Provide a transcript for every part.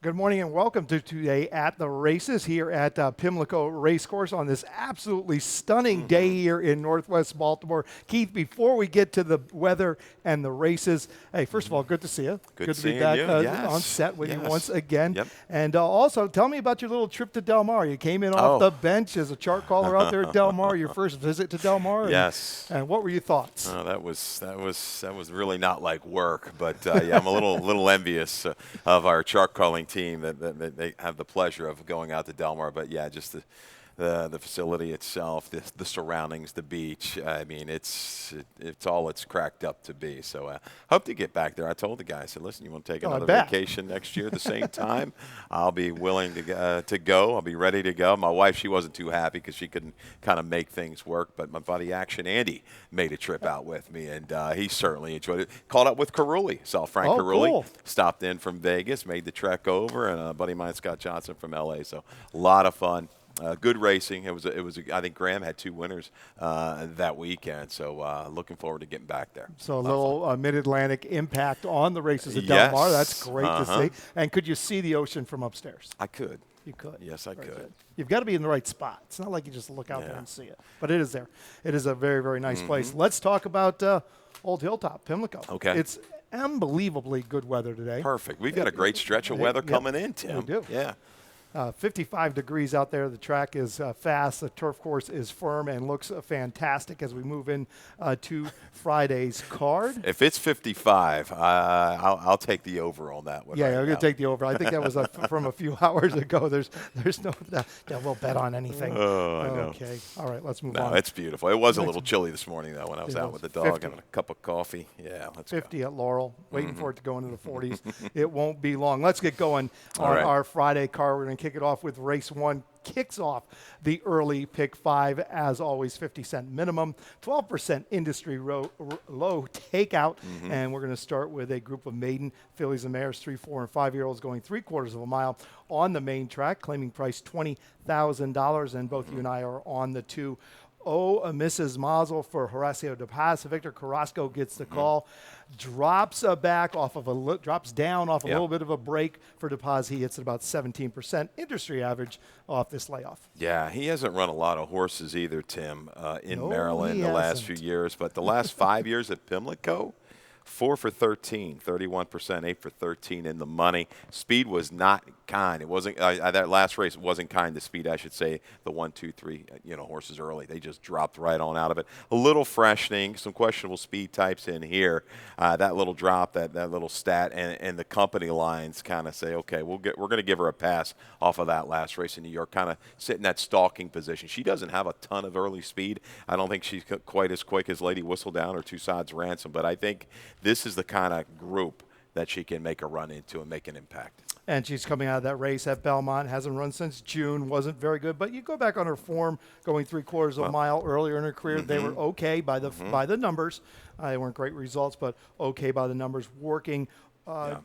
Good morning and welcome to today at the races here at Pimlico Racecourse on this absolutely stunning day here in Northwest Baltimore. Keith, before we get to the weather and the races, hey, first of all, good to see you. Good to be seeing back you. on set with you Yes. once again. Yep. And also, tell me about your little trip to Del Mar. You came in off the bench as a chart caller out there at Del Mar. Your first visit to Del Mar. Yes. And what were your thoughts? Oh, that was really not like work, but yeah, I'm a little envious of our chart calling team that they have the pleasure of going out to Del Mar. But yeah, just the facility itself, the surroundings, the beach. I mean, it's all it's cracked up to be. So hope to get back there. I told the guy, I said, listen, you want to take another vacation next year at the same time? I'll be willing to go. I'll be ready to go. My wife, she wasn't too happy because she couldn't kind of make things work. But my buddy Action Andy made a trip out with me, and he certainly enjoyed it. Caught up with Carulli. Saw Frank Carulli. Cool. Stopped in from Vegas, made the trek over, and a buddy of mine, Scott Johnson from L.A. So a lot of fun. Good racing. It was. I think Graham had 2 winners that weekend. So looking forward to getting back there. So a little Mid-Atlantic impact on the races at Del Mar. That's great to see. And could you see the ocean from upstairs? I could. You could. Yes, I Very could. good. You've got to be in the right spot. It's not like you just look out there and see it. But it is there. It is a very, very nice place. Let's talk about Old Hilltop, Pimlico. Okay. It's unbelievably good weather today. Perfect. We've got a great stretch of weather coming in, Tim. We do. Yeah. 55 degrees out there. The track is fast. The turf course is firm and looks fantastic as we move in to Friday's card. If it's 55, I'll take the over on that one. Yeah, right I'm going now. to take the over. I think that was from a few hours ago. There's no we'll bet on anything. Oh, I know. Okay. All right, let's move No, on. it's beautiful. It was a little chilly this morning, though, when I was It out was with the dog 50. and a cup of coffee. Yeah, let's 50 go. at Laurel, waiting for it to go into the 40s. It won't be long. Let's get going All on right. our Friday card. We're going to kick it off with race 1. Kicks off the early pick 5, as always, 50-cent minimum, 12% industry low takeout. And we're going to start with a group of maiden fillies and mares, 3, 4, and 5-year-olds going 3/4 of a mile on the main track, claiming price $20,000. And both you and I are on the 2. Oh, Mrs. Mazel for Horacio De Paz. Victor Carrasco gets the call. Drops down off of a little bit of a break for De Paz. He hits at about 17% industry average off this layoff. Yeah, he hasn't run a lot of horses either, Tim, in No, Maryland he the last few hasn't. years. But the last 5 years at Pimlico, 4 for 13, 31%, 8 for 13 in the money. Speed was not kind. It wasn't that last race. It wasn't kind to speed, I should say. The 1, 2, 3, horses early. They just dropped right on out of it. A little freshening, some questionable speed types in here. That little drop, that little stat, and the company lines kind of say, okay, we're going to give her a pass off of that last race in New York. Kind of sit in that stalking position. She doesn't have a ton of early speed. I don't think she's quite as quick as Lady Whistledown or Two Sides Ransom, but I think this is the kind of group that she can make a run into and make an impact. And she's coming out of that race at Belmont. Hasn't run since June. Wasn't very good. But you go back on her form, going 3/4 of a mile earlier in her career. They were okay by the numbers. They weren't great results, but okay by the numbers. Working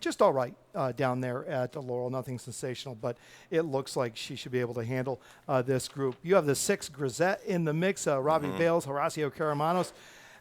just all right down there at Laurel. Nothing sensational, but it looks like she should be able to handle this group. You have the 6 Grisette in the mix. Robbie Bales, Horacio Caramanos.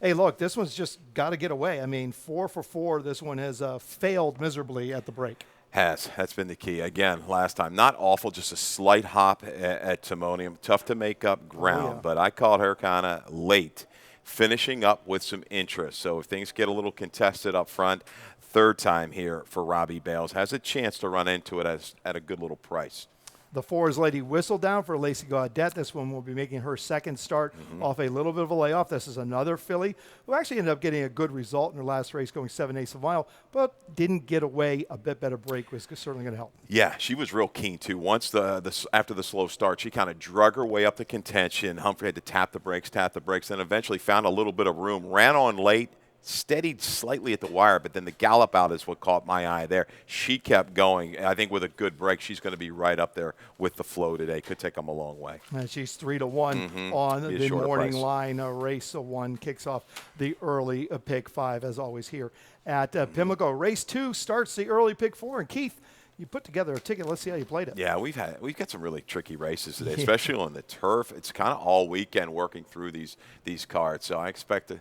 Hey, look, this one's just got to get away. I mean, 4 for 4. This one has failed miserably at the break. That's been the key. Again, last time, not awful, just a slight hop at Timonium. Tough to make up ground, but I called her kind of late, finishing up with some interest. So if things get a little contested up front, third time here for Robbie Bales. Has a chance to run into it at a good little price. The 4 is Lady Whistledown for Lacey Gaudette. This one will be making her second start off a little bit of a layoff. This is another filly who actually ended up getting a good result in her last race, going 7/8 of a mile, but didn't get away. A bit better break was certainly going to help. Yeah, she was real keen too. Once after the slow start, she kind of drug her way up the contention. Humphrey had to tap the brakes, then eventually found a little bit of room, ran on late, steadied slightly at the wire, but then the gallop out is what caught my eye there. She kept going. I think with a good break, she's going to be right up there with the flow today. Could take them a long way. And she's 3-1 on Be a the shorter morning price. line. Race 1 kicks off the early pick 5, as always, here at Pimlico. Race 2 starts the early pick 4. And Keith, you put together a ticket. Let's see how you played it. Yeah, we've got some really tricky races today, especially on the turf. It's kind of all weekend working through these cards, so I expect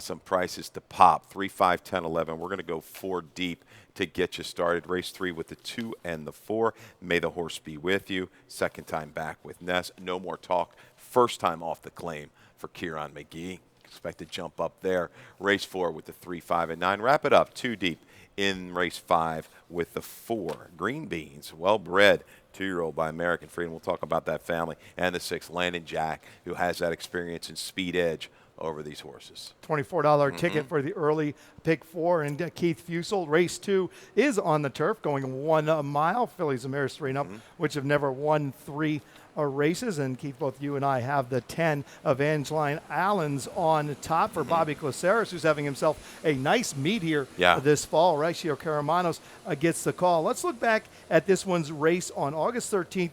some prices to pop. 3, 5, 10, 11. We're going to go 4 deep to get you started. Race 3 with the 2 and the 4. May the horse be with you. Second time back with Ness. No More Talk. First time off the claim for Kieran McGee. Expect to jump up there. Race 4 with the 3, 5, and 9. Wrap it up 2 deep in race 5 with the 4. Green Beans, well-bred, 2-year-old by American Freedom. We'll talk about that family. And the 6, Landon Jack, who has that experience in speed edge over these horses. $24 ticket for the early pick 4. And Keith Fusel, race 2 is on the turf, going 1 mile. Fillies and mares 3 and up, which have never won 3 races. And Keith, both you and I have the 10 Evangeline Allens on top for Bobby Glaceris, who's having himself a nice meet here this fall. Horacio Caramanos gets the call. Let's look back at this one's race on August 13th.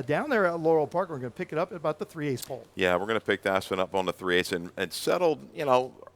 Down there at Laurel Park, we're going to pick it up at about the 3/8 pole. Yeah, we're going to pick this one up on the 3/8 and settled,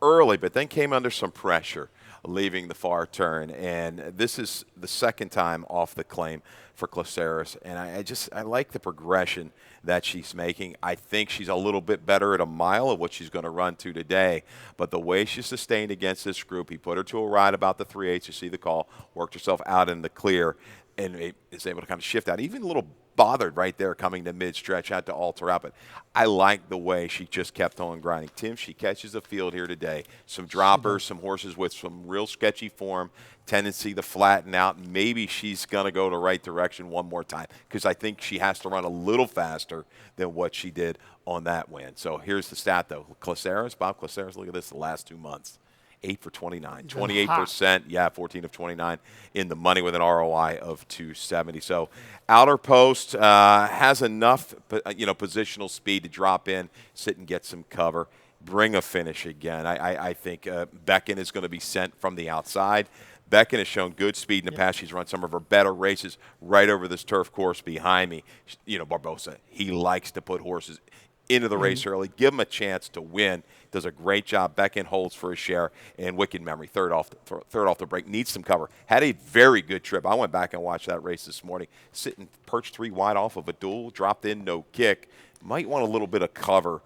early, but then came under some pressure leaving the far turn. And this is the second time off the claim for Glaceris. And I like the progression that she's making. I think she's a little bit better at a mile of what she's going to run to today. But the way she sustained against this group, he put her to a ride about the 3/8. You see the call, worked herself out in the clear, and is able to kind of shift out. Even a little bothered right there coming to mid-stretch, had to alter out. But I like the way she just kept on grinding. Tim, she catches the field here today. Some droppers, some horses with some real sketchy form, tendency to flatten out. Maybe she's going to go the right direction one more time because I think she has to run a little faster than what she did on that win. So here's the stat, though. Glaceris, Bob Glaceris, look at this, the last 2 months. 8 for 29, 28%. Yeah, 14 of 29 in the money with an ROI of 270. So outer post has enough, positional speed to drop in, sit and get some cover, bring a finish again. I think Beckon is going to be sent from the outside. Beckon has shown good speed in the past. She's run some of her better races right over this turf course behind me. Barbosa, he likes to put horses into the race early, give him a chance to win. Does a great job. Beckon holds for a share, and Wicked Memory, third off the break, needs some cover. Had a very good trip. I went back and watched that race this morning. Sitting perched 3 wide off of a duel, dropped in, no kick. Might want a little bit of cover.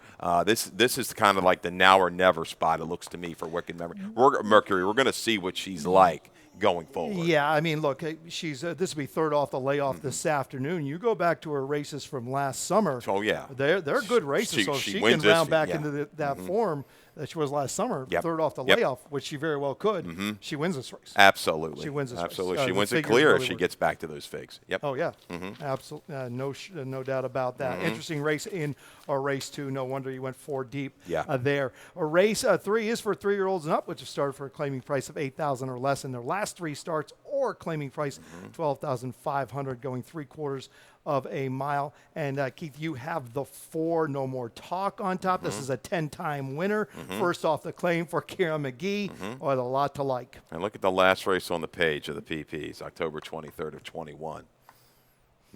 This is kind of like the now or never spot, it looks to me, for Wicked Memory. Mercury, we're going to see what she's like going forward. Yeah, I mean, look, she's this will be third off the layoff this afternoon. You go back to her races from last summer. Oh, yeah. They're good races, so she can round back into that form that she was last summer, third off the layoff, which she very well could. She wins this race. Absolutely. She wins this Absolutely. race. She wins it clear if she gets back to those figs. Yep. Oh, yeah. Absolutely. No doubt about that. Interesting race in our race 2. No wonder you went 4 deep there. Race 3 is for 3-year-olds and up, which have started for a claiming price of $8,000 or less in their last 3 starts, or claiming price $12,500, going 3/4 of a mile. And Keith, you have the 4 No More Talk on top. This is a 10-time winner. First off the claim for Kieran McGee. Oh, a lot to like. And look at the last race on the page of the PPs, October 23rd of 21.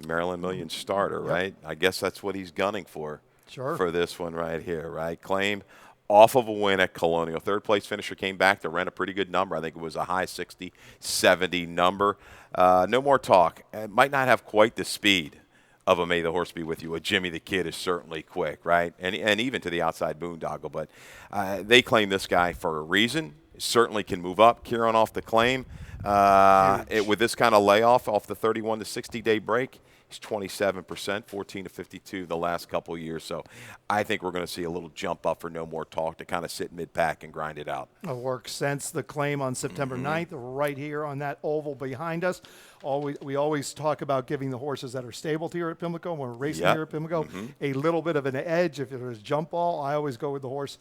Maryland Million starter, right? I guess that's what he's gunning for. For this one right here, right? Claim off of a win at Colonial. Third place finisher came back to rent a pretty good number. I think it was a high 60, 70 number. No More Talk. It might not have quite the speed of a May the Horse Be With You. A Jimmy the Kid is certainly quick, right? And even to the outside boondoggle. But they claim this guy for a reason. Certainly can move up. Kieran off the claim. With this kind of layoff off the 31 to 60-day break, he's 27%, 14 to 52 the last couple of years. So I think we're going to see a little jump up for No More Talk to kind of sit mid-pack and grind it out. Work since the claim on September 9th, right here on that oval behind us. We always talk about giving the horses that are stabled here at Pimlico, when we're racing here at Pimlico, a little bit of an edge. If there's jump ball, I always go with the horse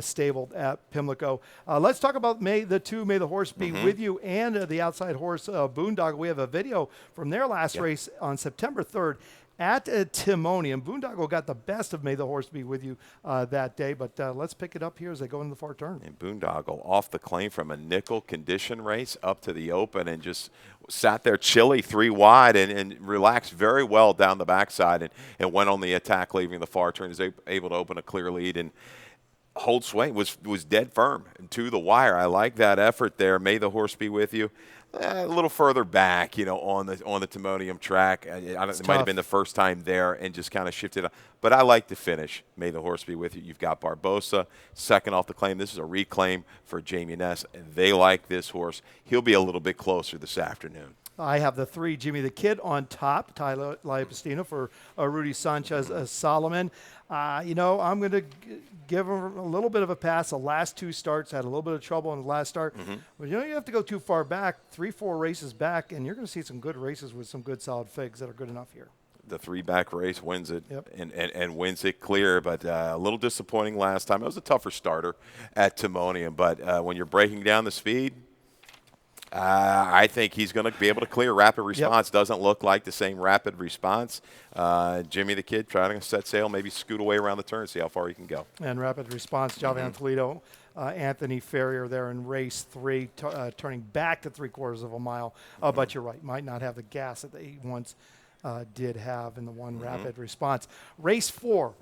stabled at Pimlico. Let's talk about May the Horse Be With You, and the outside horse Boondoggle. We have a video from their last race on September 3rd at Timonium. Boondoggle got the best of May the Horse Be With You that day, but let's pick it up here as they go into the far turn. And Boondoggle off the claim from a nickel condition race up to the open and just sat there chilly 3 wide and relaxed very well down the backside and went on the attack, leaving the far turn. Is able to open a clear lead. And hold sway, was dead firm to the wire. I like that effort there. May the horse be with you. A little further back, on the Timonium track. It might have been the first time there and just kind of shifted up. But I like the finish. May the horse be with you. You've got Barbosa, second off the claim. This is a reclaim for Jamie Ness. And they like this horse. He'll be a little bit closer this afternoon. I have the 3, Jimmy the Kid, on top, Tyler Liapestino for Rudy Sanchez Solomon. I'm going to give him a little bit of a pass. The last 2 starts had a little bit of trouble in the last start. But, you have to go too far back, 3-4 races back, and you're going to see some good races with some good solid figs that are good enough here. The 3-back race wins it, yep. and wins it clear, but a little disappointing last time. It was a tougher starter at Timonium, but when you're breaking down the speed, I think he's going to be able to clear. Rapid Response doesn't look like the same Rapid Response. Jimmy the Kid trying to set sail, maybe scoot away around the turn, see how far he can go. And Rapid Response, Javan Toledo, Anthony Ferrier there in race 3, turning back to 3/4 of a mile. But you're right, might not have the gas that he once did have in the one Rapid Response. Race 4.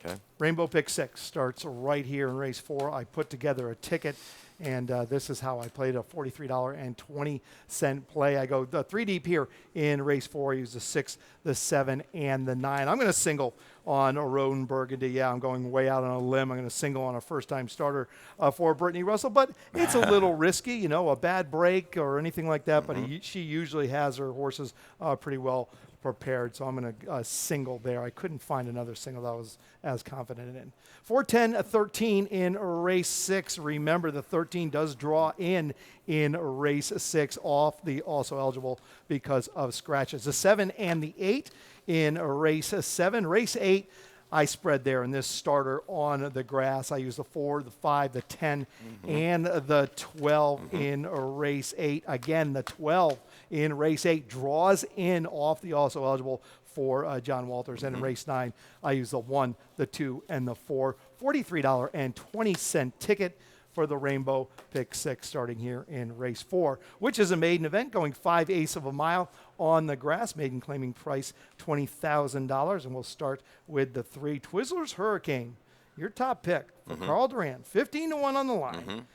Okay. Rainbow Pick 6 starts right here in race 4. I put together a ticket, and this is how I played a $43.20 play. I go the 3 deep here in race 4. I use the 6, the 7, and the 9. I'm going to single on a Roan Burgundy. Yeah, I'm going way out on a limb. I'm going to single on a first-time starter for Brittany Russell, but it's a little risky, a bad break or anything like that, but she usually has her horses pretty well prepared, so I'm going to single there. I couldn't find another single that I was as confident in. 4-10-13 in race 6. Remember, the 13 does draw in race 6 off the also eligible because of scratches. The 7 and the 8 in race 7. Race 8, I spread there in this starter on the grass. I use the 4, the 5, the 10, and the 12 in race 8. Again, the 12 in race 8 draws in off the also eligible for John Walters. And in race 9, I use the 1, the 2, and the 4. $43.20 ticket for the Rainbow Pick 6 starting here in race 4, which is a maiden event going 5/8 of a mile on the grass. Maiden claiming price $20,000. And we'll start with the 3, Twizzlers Hurricane, your top pick for Carl Duran, 15-1 on the line.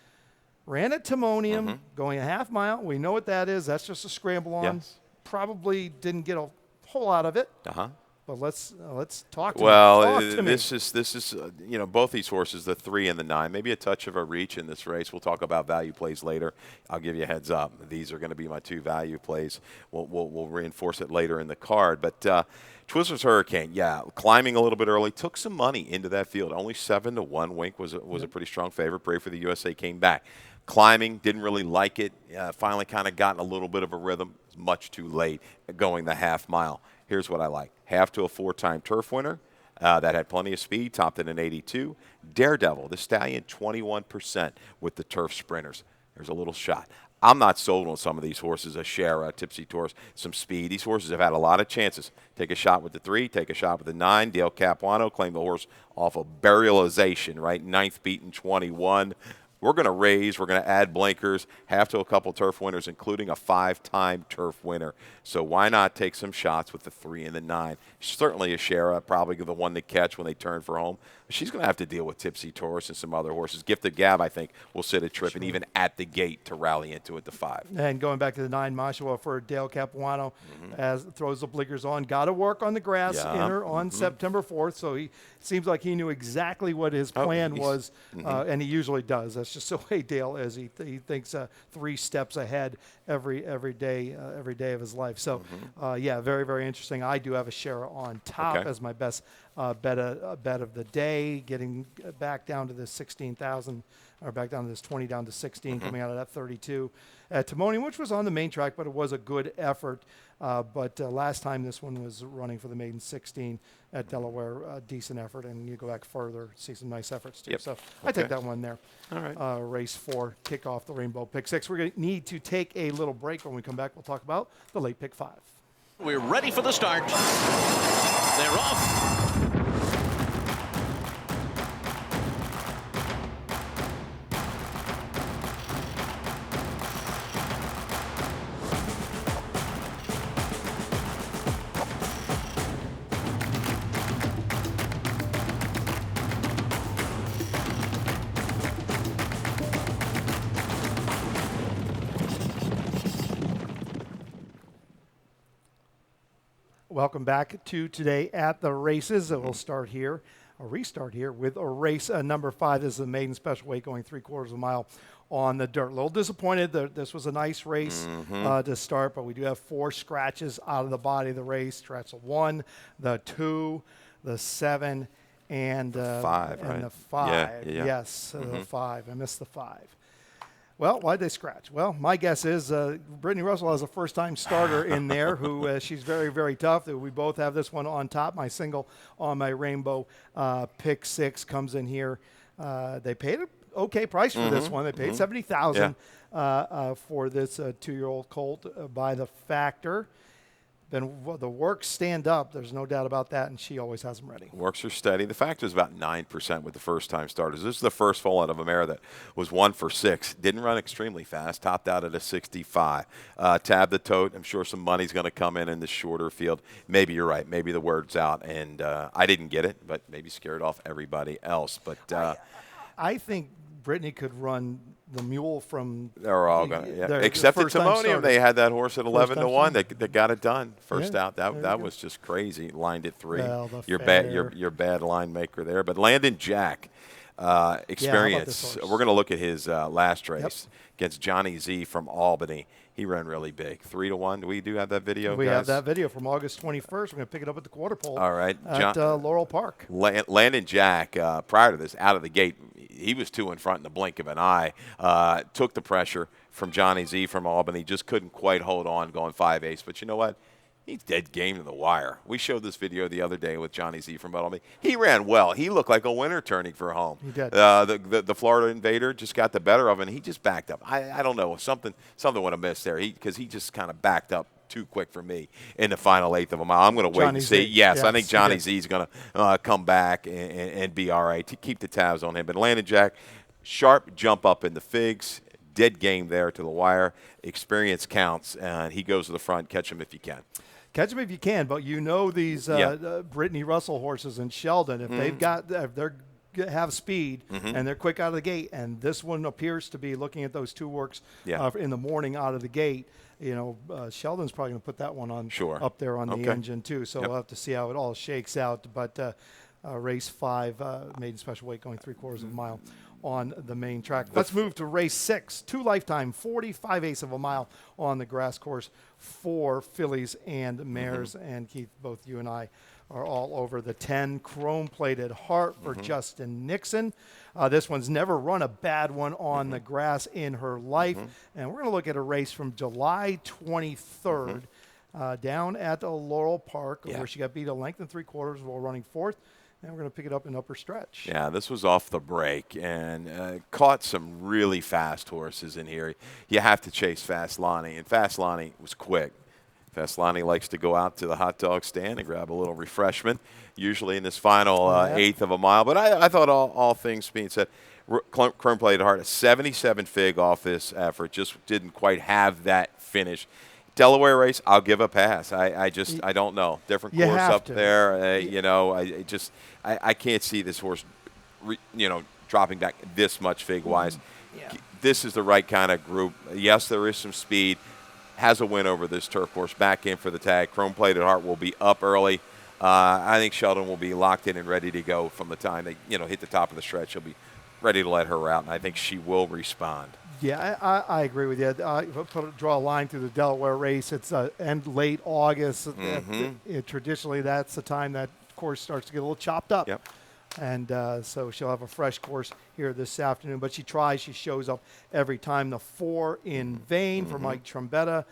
Ran at Timonium, going a half mile. We know what that is. That's just a scramble on. Yes. Probably didn't get a whole lot of it. But let's talk to me. This is both these horses, the 3 and the 9, maybe a touch of a reach in this race. We'll talk about value plays later. I'll give you a heads up. These are going to be my 2 value plays. We'll reinforce it later in the card. But Twizzlers Hurricane, climbing a little bit early, took some money into that field. Only 7-1. Wink was a pretty strong favorite. Brave for the USA came back. Climbing, didn't really like it. Finally kind of gotten a little bit of a rhythm. Much too late going the half mile. Here's what I like. Half to a 4-time turf winner that had plenty of speed, topped at an 82. Daredevil, the stallion, 21% with the turf sprinters. There's a little shot. I'm not sold on some of these horses, Ashera, Tipsy Torres, some speed. These horses have had a lot of chances. Take a shot with the 3, take a shot with the 9. Dale Capuano claimed the horse off of burialization, right? 9th beaten 21. We're going to raise. We're going to add blinkers, half to a couple turf winners, including a 5-time turf winner. So why not take some shots with the 3 and the 9? Certainly Ashera, probably the one to catch when they turn for home. She's going to have to deal with Tipsy Taurus and some other horses. Gifted Gab, I think, will sit a trip and even at the gate to rally into it, the 5. And going back to the 9, Mashua for Dale Capuano, as throws the blinkers on. Got to work on the grass inner on September 4th. So he seems like he knew exactly what his plan was, and he usually does. That's just the way Dale is. He thinks 3 steps ahead every day of his life. So, very, very interesting. I do have a share on top as my best bet of the day, getting back down to this 16,000, or back down to this 20 down to 16, coming out of that 32 at Timonium, which was on the main track, but it was a good effort. But last time this one was running for the maiden 16 at Delaware, decent effort, and you go back further, see some nice efforts too. So I take that one there. All right. Race 4, kick off the Rainbow Pick 6. We're going to need to take a little break. When we come back, we'll talk about the late pick 5. We're ready for the start. They're off. Welcome back to Today at the Races. We'll restart here with a race number 5. This is the Maiden Special weight going 3/4 of a mile on the dirt. A little disappointed that this was a nice race to start, but we do have 4 scratches out of the body of the race. Scratch the 1, the 2, the 7, and 5, right? And the 5. Yeah. Yes, the 5. I missed the 5. Well, why'd they scratch? Well, my guess is Brittany Russell has a first-time starter in there who she's very, very tough. We both have this one on top. My single on my rainbow pick 6 comes in here. They paid an okay price for this one. They paid $70,000 for this 2-year-old colt by the Factor. Then the works stand up. There's no doubt about that, and she always has them ready. Works are steady. The Factor is about 9% with the first-time starters. This is the first full out of a mare that was 1 for 6. Didn't run extremely fast. Topped out at a 65. Tab the tote. I'm sure some money's going to come in the shorter field. Maybe you're right. Maybe the word's out, and I didn't get it, but maybe scared off everybody else. But I think Brittany could run the mule from. They're all going to, except at Timonium, they had that horse at 11-1. They got it done first out. That was just crazy. Lined at 3. Well, your bad line maker there. But Landon Jack, experience. We're going to look at his last race against Johnny Z from Albany. He ran really big, 3-1. We do have that video. We guys? have that video from August 21st. We're going to pick it up at the quarter pole. All right, at Laurel Park. Landon Jack, prior to this, out of the gate, he was 2 in front in the blink of an eye. Took the pressure from Johnny Z from Albany. Just couldn't quite hold on, going 5/8. But you know what? He's dead game to the wire. We showed this video the other day with Johnny Z from Albany. He ran well. He looked like a winner turning for home. He did. The Florida Invader just got the better of him, and he just backed up. I don't know. Something would have missed there because he just kind of backed up too quick for me in the final 1/8 of a mile. I'm going to wait and see. Yes, I think Johnny Z is going to come back and be all right. To keep the tabs on him. But Landon Jack, sharp jump up in the figs. Dead game there to the wire. Experience counts, and he goes to the front. Catch him if you can. Catch them if you can, but you know these Brittany Russell horses in Sheldon, if they've got, if they're have speed and they're quick out of the gate, and this one appears to be looking at those 2 works in the morning out of the gate. You know, Sheldon's probably going to put that one on up there on the engine too. So we'll have to see how it all shakes out. But race 5, Maiden Special weight going 3/4 of a mile on the main track. Let's move to race 6, 2 lifetime, 45/8 of a mile on the grass course for fillies and mares. And Keith, both you and I are all over the 10 chrome-plated heart for Justin Nixon. This one's never run a bad one on the grass in her life. And we're going to look at a race from July 23rd down at Laurel Park, where she got beat a length and 3/4 while running 4th. And we're going to pick it up in upper stretch. Yeah, this was off the break and caught some really fast horses in here. You have to chase Fast Lonnie, and Fast Lonnie was quick. Fast Lonnie likes to go out to the hot dog stand and grab a little refreshment, usually in this final 1/8 of a mile. But I thought all things being said, Chrome played hard. A 77 fig off this effort, just didn't quite have that finish. Delaware race, I'll give a pass. I don't know. Different course up there. You know, I can't see this horse, dropping back this much fig-wise. This is the right kind of group. Yes, there is some speed. Has a win over this turf course. Back in for the tag. Chrome-plated heart will be up early. I think Sheldon will be locked in and ready to go from the time they hit the top of the stretch. He'll be ready to let her out, and I think she will respond. Yeah, I agree with you. Draw a line through the Delaware race. It's end late August. Traditionally, that's the time that course starts to get a little chopped up. Yep. And so she'll have a fresh course here this afternoon. But she tries. She shows up every time. The 4 in vain for Mike Trombetta.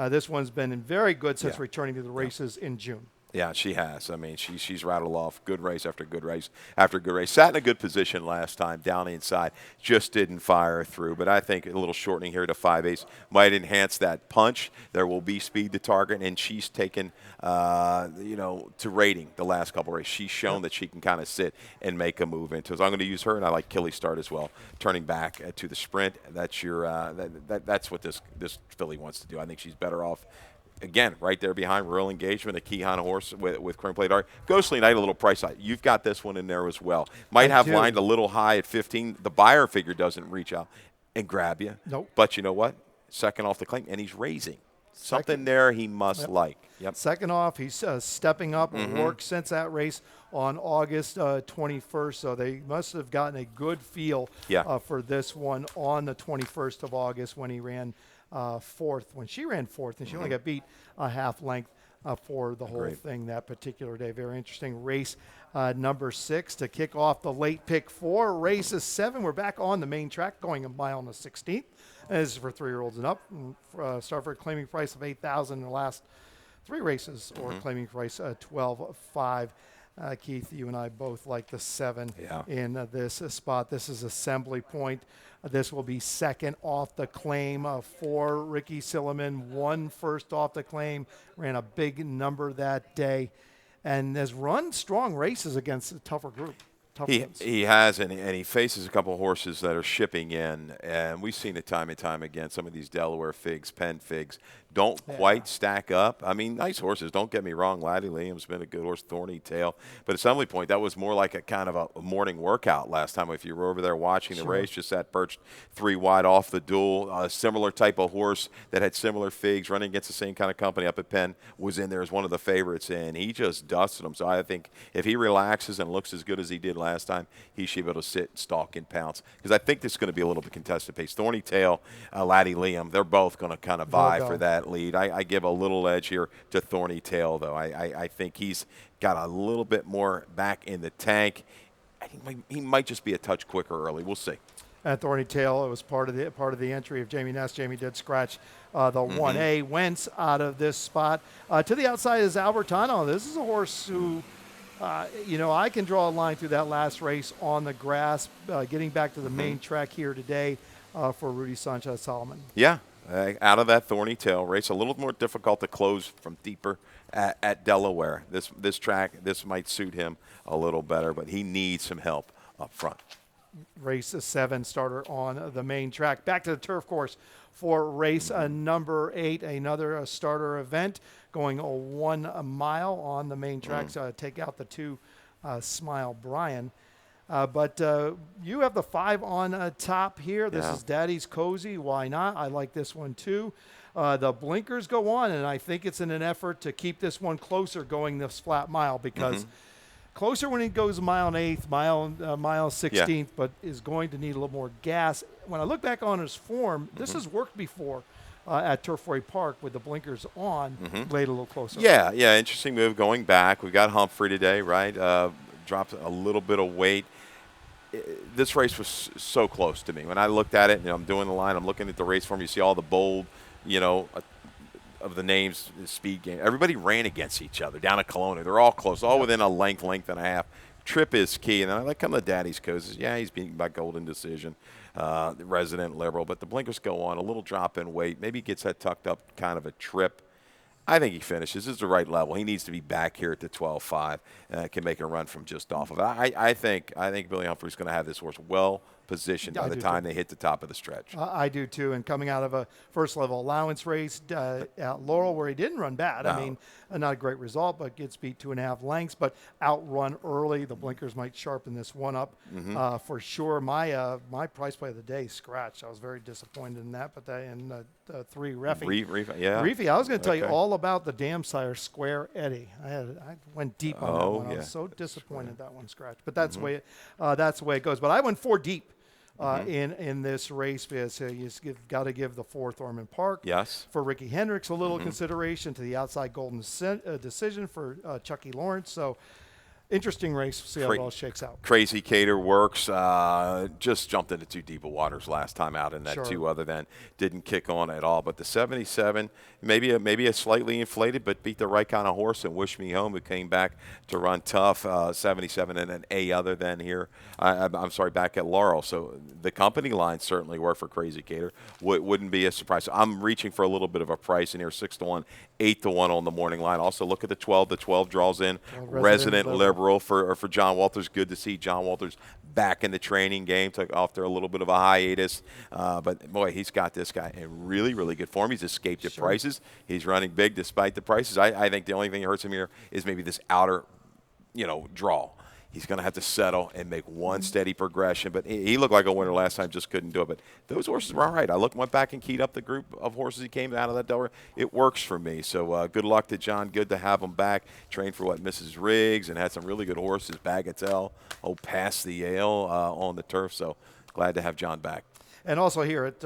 This one's been very good since returning to the races in June. Yeah, she has. I mean, she's rattled off good race after good race after good race. Sat in a good position last time down inside. Just didn't fire through. But I think a little shortening here to 5/8 might enhance that punch. There will be speed to target, and she's taken, to rating the last couple races. She's shown that she can kind of sit and make a move into it. So I'm going to use her, and I like Killy Start as well. Turning back to the sprint. That's your that's what this filly wants to do. I think she's better off. Again, right there behind Royal Engagement, a Keyhana horse with Chrome Plate Art. Ghostly Night, a little price high. You've got this one in there as well. Might have lined a little high at 15. The buyer figure doesn't reach out and grab you. Nope. But you know what? Second off the claim, and he's raising. Something there he must like. Yep. Second off, he's stepping up, worked since that race on August 21st, so they must have gotten a good feel for this one on the 21st of August when he ran fourth. When she ran fourth, and she only got beat a half length for the whole thing that particular day. Very interesting race. Number 6 to kick off the late pick 4. Race 7. We're back on the main track, going a mile on the 16th. This is for 3-year-olds and up. Start for a claiming price of $8,000 in the last 3 races, or claiming price $12,500. Keith, you and I both like the 7 in this spot. This is Assembly Point. This will be second off the claim for Ricky Silliman. Won first off the claim, ran a big number that day, and has run strong races against a tougher group. He has, and he faces a couple of horses that are shipping in, and we've seen it time and time again. Some of these Delaware figs, Penn figs, don't quite stack up. I mean, nice horses, don't get me wrong. Laddie Liam's been a good horse, Thorny Tail. But Assembly Point, that was more like a kind of a morning workout last time. If you were over there watching the race, just sat perched 3 wide off the duel. A similar type of horse that had similar figs, running against the same kind of company up at Penn, was in there as one of the favorites, and he just dusted him. So I think if he relaxes and looks as good as he did last time, he should be able to sit, stalk, and pounce. Because I think this is going to be a little bit contested pace. Thorny Tail, Laddie Liam, they're both going to kind of vie for that lead. I give a little edge here to Thorny Tail, though. I think he's got a little bit more back in the tank. I think he might just be a touch quicker early. We'll see. At Thorny Tail, it was part of the entry of Jamie Ness. Jamie did scratch the 1A. Wentz out of this spot. To the outside is Albertano. This is a horse who, I can draw a line through that last race on the grass, getting back to the main track here today for Rudy Sanchez Solomon. Yeah. Out of that Thorny Tail race, a little more difficult to close from deeper at Delaware. This track, this might suit him a little better, but he needs some help up front. Race 7 starter on the main track. Back to the turf course for race number 8, another starter event going 1 mile on the main track. So take out the 2 Smile Brian. But you have the 5 on top here. This is Daddy's Cozy. Why not? I like this one too. The blinkers go on, and I think it's in an effort to keep this one closer going this flat mile, because closer when it goes mile and 1/8, mile 16th, but is going to need a little more gas. When I look back on his form, this has worked before at Turfway Park with the blinkers on, laid a little closer. Yeah, interesting move going back. We've got Humphrey today, right? Dropped a little bit of weight. This race was so close to me. When I looked at it, I'm doing the line, I'm looking at the race form, you see all the bold, of the names, the speed game. Everybody ran against each other down at Kelowna. They're all close, all within a length and a half. Trip is key. And then I like come to Daddy's Cozy. Yeah, he's beaten by Golden Decision, Resident Liberal. But the blinkers go on, a little drop in weight. Maybe he gets that tucked up kind of a trip. I think he finishes. This is the right level. He needs to be back here at the 12.5 and can make a run from just off of it. I think Billy Humphrey's going to have this horse well positioned by the time they hit the top of the stretch. I do too. And coming out of a first level allowance race at Laurel, where he didn't run bad. No. I mean, not a great result, but gets beat 2.5 lengths, but outrun early. The blinkers might sharpen this one up for sure. My price play of the day scratched. I was very disappointed in that, but in 3 Reefy. Reefy, I was going to tell you all about the Dam Sire Square Eddie. I went deep on that one. I was so disappointed that one scratched. But that's the way it goes. But I went 4 deep. In this race, because you've got to give the 4th Ormond Park. Yes. For Ricky Hendricks, a little consideration to the outside Golden Decision for Chucky Lawrence. So interesting race. We'll see how it all shakes out. Crazy Cater works. Just jumped into 2 deep waters last time out in that 2 other than didn't kick on at all. But the 77, maybe a slightly inflated, but beat the right kind of horse and Wish Me Home, who came back to run tough. 77 and an A other than here. I'm sorry, back at Laurel. So the company line certainly worked for Crazy Cater. Wouldn't be a surprise. So I'm reaching for a little bit of a price in here, 6-1, 8-1 on the morning line. Also look at the 12. The 12 draws in Resident Liberal for John Walters. Good to see John Walters back in the training game. Took off there a little bit of a hiatus. But, boy, he's got this guy in really, really good form. He's escaped at prices. He's running big despite the prices. I think the only thing that hurts him here is maybe this outer, draw. He's going to have to settle and make one steady progression. But he looked like a winner last time, just couldn't do it. But those horses were all right. I went back and keyed up the group of horses he came out of that door. It works for me. So good luck to John. Good to have him back. Trained for Mrs. Riggs, and had some really good horses. Bagatelle, past the Yale on the turf. So glad to have John back. And also here at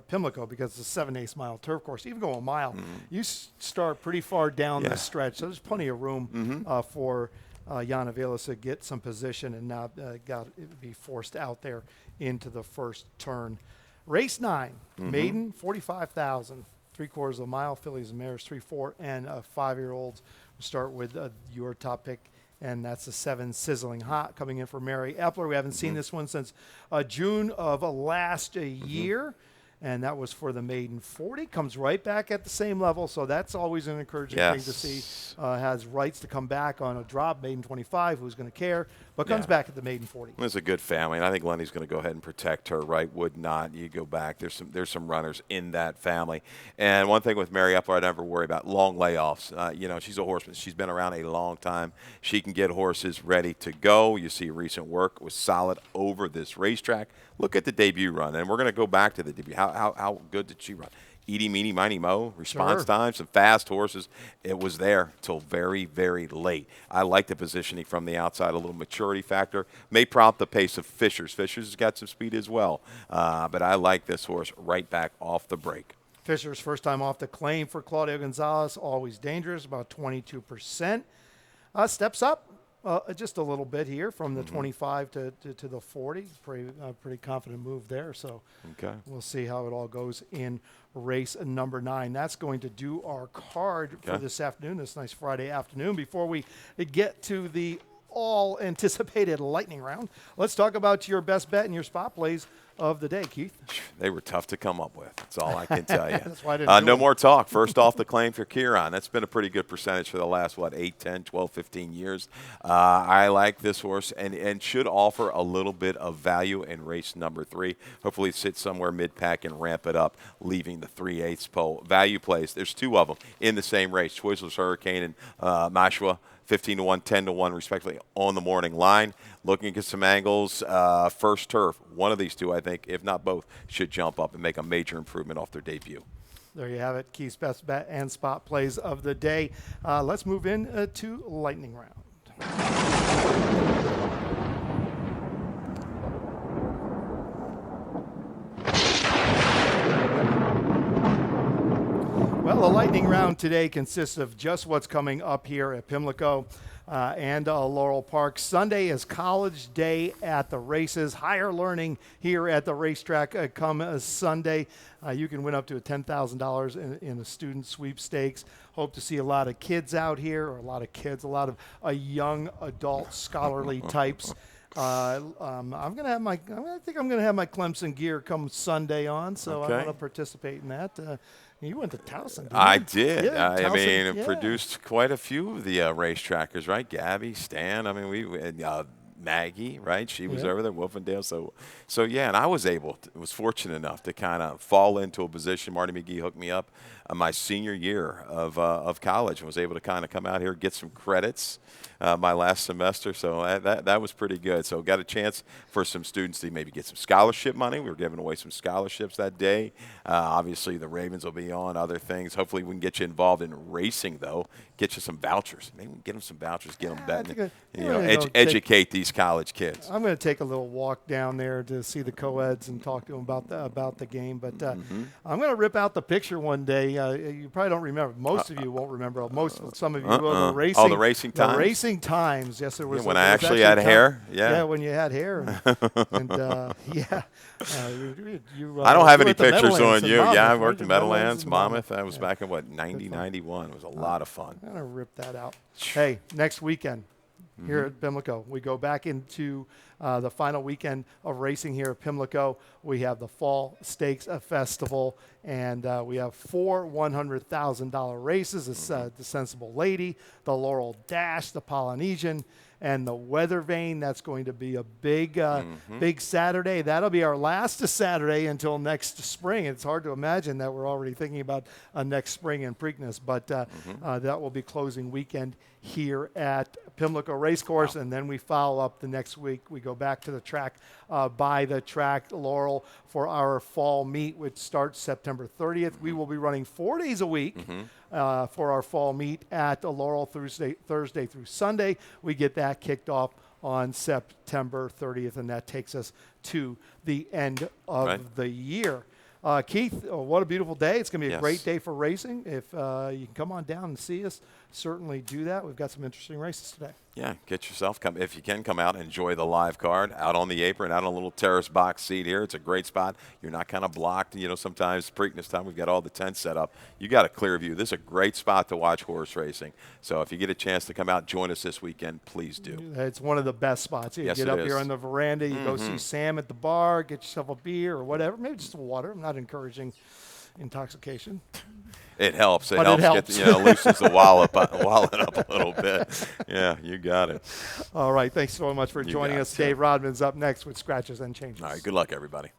Pimlico, because it's a 7/8 mile turf course, even going a mile, you start pretty far down the stretch. So there's plenty of room for Jan Avelis to get some position and not be forced out there into the first turn. Race 9, Maiden, 45,000, 3/4 of a mile, fillies and mares, 3, 4, and 5-year-olds. We'll start with your top pick, and that's the 7 Sizzling Hot coming in for Mary Epler. We haven't seen this one since June of last year. And that was for the Maiden 40. Comes right back at the same level, so that's always an encouraging thing to see. Has rights to come back on a drop, Maiden 25, who's going to care, but comes back at the Maiden 40. It's a good family, and I think Lenny's going to go ahead and protect her, right? Would not. You go back. There's some runners in that family. And one thing with Mary Epler, I never worry about long layoffs. She's a horseman. She's been around a long time. She can get horses ready to go. You see recent work was solid over this racetrack. Look at the debut run, and we're going to go back to the debut. How good did she run? Eaty, meeny, miny, mo, response time, some fast horses. It was there till very, very late. I like the positioning from the outside, a little maturity factor. May prompt the pace of Fisher's. Fisher's has got some speed as well, but I like this horse right back off the break. Fisher's first time off the claim for Claudio Gonzalez, always dangerous, about 22%. Steps up just a little bit here from the 25 to the 40. Pretty confident move there. So we'll see how it all goes in race number 9. That's going to do our card for this afternoon, this nice Friday afternoon. Before we get to the all anticipated lightning round, let's talk about your best bet and your spot plays of the day, Keith. They were tough to come up with. That's all I can tell you. That's why I didn't no more talk. First off the claim for Kieran. That's been a pretty good percentage for the last, 8, 10, 12, 15 years. I like this horse and should offer a little bit of value in race number 3. Hopefully sit somewhere mid-pack and ramp it up, leaving the 3/8 pole. Value plays, there's 2 of them in the same race, Twizzler's Hurricane and Mashua. 15-1, 10-1, respectively, on the morning line. Looking at some angles, first turf. One of these 2, I think, if not both, should jump up and make a major improvement off their debut. There you have it, Keith's best bet and spot plays of the day. Let's move in to lightning round. Well, the lightning round today consists of just what's coming up here at Pimlico and Laurel Park. Sunday is college day at the races. Higher learning here at the racetrack come Sunday. You can win up to $10,000 in a student sweepstakes. Hope to see a lot of kids out here, or a lot of young adult scholarly types. I think I'm going to have my Clemson gear come Sunday on, so I'm going to participate in that. You went to Towson, didn't you? I did. Yeah, Towson, produced quite a few of the racetrackers, right? Gabby, Stan. Maggie, right? She was over there, Wolfendale. So yeah, and I was fortunate enough to kind of fall into a position. Marty McGee hooked me up my senior year of college and was able to kind of come out here, get some credits my last semester. So that was pretty good. So got a chance for some students to maybe get some scholarship money. We were giving away some scholarships that day. Obviously, the Ravens will be on, other things. Hopefully, we can get you involved in racing, though. Get you some vouchers. Maybe we can get them some vouchers, get them betting. Educate these college kids. I'm going to take a little walk down there to see the co-eds and talk to them about the game. But I'm going to rip out the picture one day. You probably don't remember. Most of you won't remember. Some of you will. The racing. Oh, the racing times. The racing times. Yes, there was. When I actually had hair. Yeah, when you had hair. And I don't have any pictures on you. Monmouth, I worked in Meadowlands Meadowlands, Monmouth. That was back in 90, 91. It was a lot of fun. I'm going to rip that out. Hey, next weekend here at Pimlico, we go back into the final weekend of racing here at Pimlico. We have the Fall Stakes Festival, and we have 4 $100,000 races. It's the Sensible Lady, the Laurel Dash, the Polynesian, and the weather vane. That's going to be a big, big Saturday. That'll be our last Saturday until next spring. It's hard to imagine that we're already thinking about next spring in Preakness, but that will be closing weekend here at Pimlico Racecourse, and then we follow up the next week. We go back to the track, by the track, Laurel, for our fall meet, which starts September 30th. We will be running 4 days a week for our fall meet at Laurel, Thursday through Sunday. We get that kicked off on September 30th, and that takes us to the end of the year. Keith, what a beautiful day. It's going to be a great day for racing. If you can come on down and see us, certainly do that. We've got some interesting races today. Yeah, get yourself, if you can, come out and enjoy the live card out on the apron, out on a little terrace box seat here. It's a great spot. You're not kind of blocked. You know, sometimes Preakness time, we've got all the tents set up. You got a clear view. This is a great spot to watch horse racing. So if you get a chance to come out, join us this weekend, please do. It's one of the best spots. You get up here on the veranda, you go see Sam at the bar, get yourself a beer or whatever, maybe just water. I'm not encouraging intoxication. It helps. It But helps. Loosens the wallet up a little bit. Yeah, you got it. All right. Thanks so much for joining us. Dave Rodman's up next with Scratches and Changes. All right. Good luck, everybody.